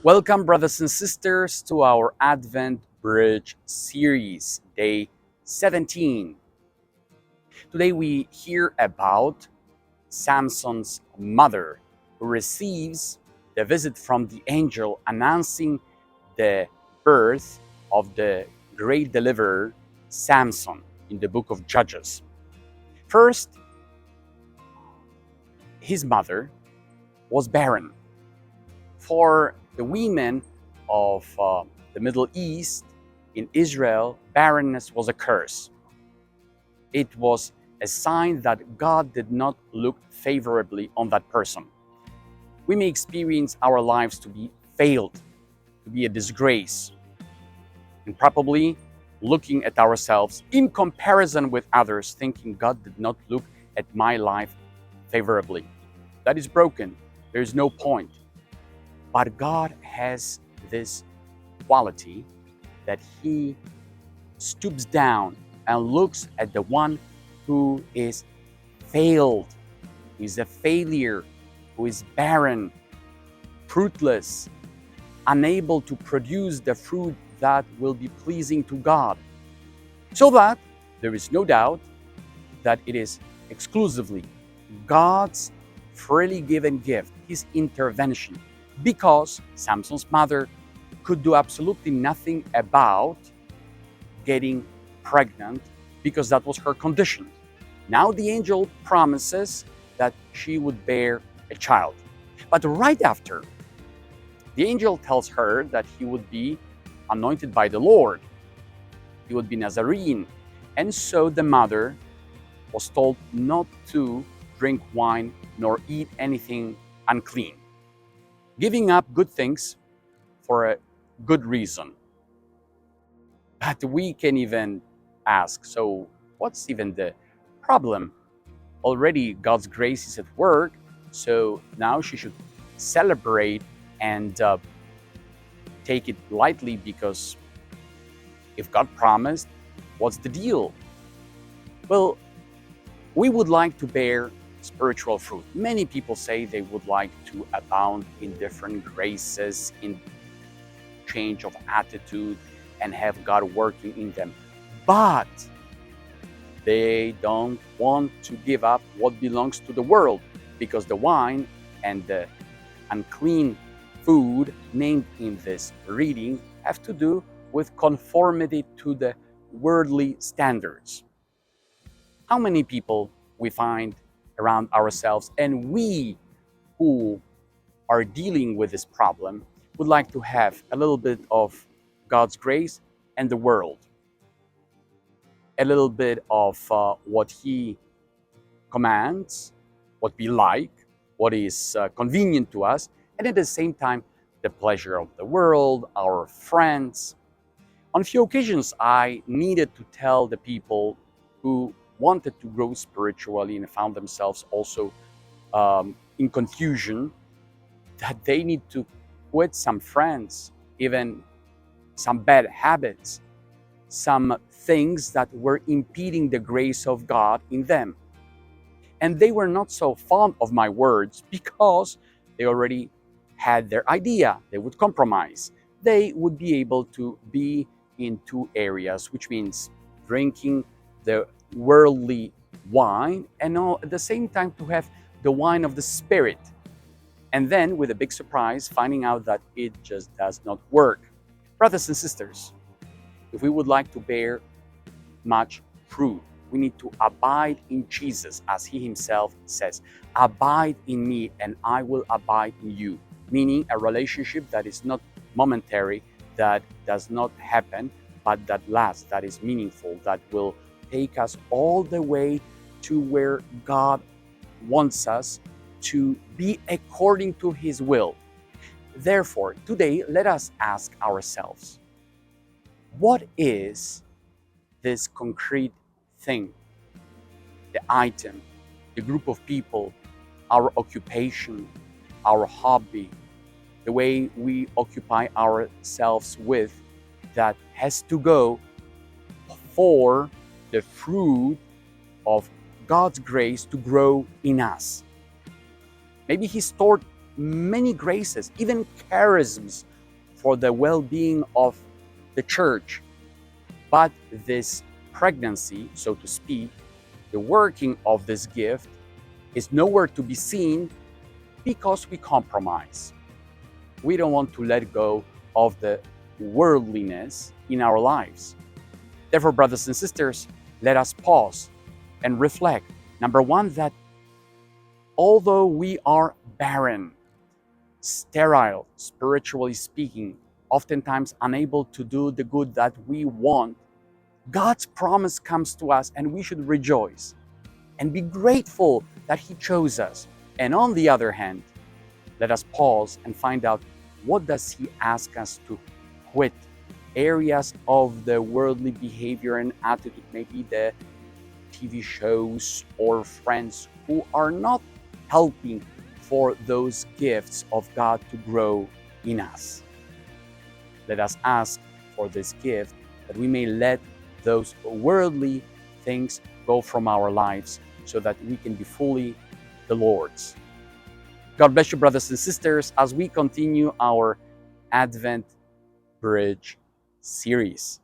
Welcome, brothers and sisters, to our Advent Bridge series, day 17. Today we hear about Samson's mother, who receives the visit from the angel announcing the birth of the great deliverer, Samson, in the book of Judges. First, his mother was barren. For the women of the Middle East, in Israel, barrenness was a curse. It was a sign that God did not look favorably on that person. We may experience our lives to be failed, to be a disgrace, and probably looking at ourselves in comparison with others, thinking God did not look at my life favorably. That is broken. There is no point. But God has this quality that He stoops down and looks at the one who is failed, who is a failure, who is barren, fruitless, unable to produce the fruit that will be pleasing to God. So that there is no doubt that it is exclusively God's freely given gift, His intervention, because Samson's mother could do absolutely nothing about getting pregnant because that was her condition. Now the angel promises that she would bear a child. But right after, the angel tells her that he would be anointed by the Lord. He would be Nazarene. And so the mother was told not to drink wine nor eat anything unclean, giving up good things for a good reason. But we can even ask, so what's even the problem? Already God's grace is at work, so now she should celebrate and take it lightly, because if God promised, what's the deal? Well, we would like to bear spiritual fruit. Many people say they would like to abound in different graces, in change of attitude, and have God working in them. But they don't want to give up what belongs to the world, because the wine and the unclean food named in this reading have to do with conformity to the worldly standards. How many people we find around ourselves, and we who are dealing with this problem would like to have a little bit of God's grace and the world, a little bit of what He commands, what we like, what is convenient to us, and at the same time, the pleasure of the world, our friends. On a few occasions, I needed to tell the people who wanted to grow spiritually and found themselves also in confusion, that they need to quit some friends, even some bad habits, some things that were impeding the grace of God in them. And they were not so fond of my words because they already had their idea. They would compromise. They would be able to be in two areas, which means drinking the worldly wine and at the same time to have the wine of the Spirit. And then, with a big surprise, finding out that it just does not work. Brothers and sisters, if we would like to bear much fruit, we need to abide in Jesus, as He Himself says, "Abide in me and I will abide in you," meaning a relationship that is not momentary, that does not happen, but that lasts, that is meaningful, that will take us all the way to where God wants us to be according to His will. Therefore, today, let us ask ourselves, what is this concrete thing, the item, the group of people, our occupation, our hobby, the way we occupy ourselves with, that has to go for the fruit of God's grace to grow in us? Maybe He stored many graces, even charisms for the well-being of the church. But this pregnancy, so to speak, the working of this gift is nowhere to be seen because we compromise. We don't want to let go of the worldliness in our lives. Therefore, brothers and sisters, let us pause and reflect. Number one, that although we are barren, sterile, spiritually speaking, oftentimes unable to do the good that we want, God's promise comes to us and we should rejoice and be grateful that He chose us. And on the other hand, let us pause and find out, what does He ask us to quit? Areas of the worldly behavior and attitude, maybe the TV shows or friends who are not helping for those gifts of God to grow in us. Let us ask for this gift that we may let those worldly things go from our lives so that we can be fully the Lord's. God bless you, brothers and sisters, as we continue our Advent Bridge series.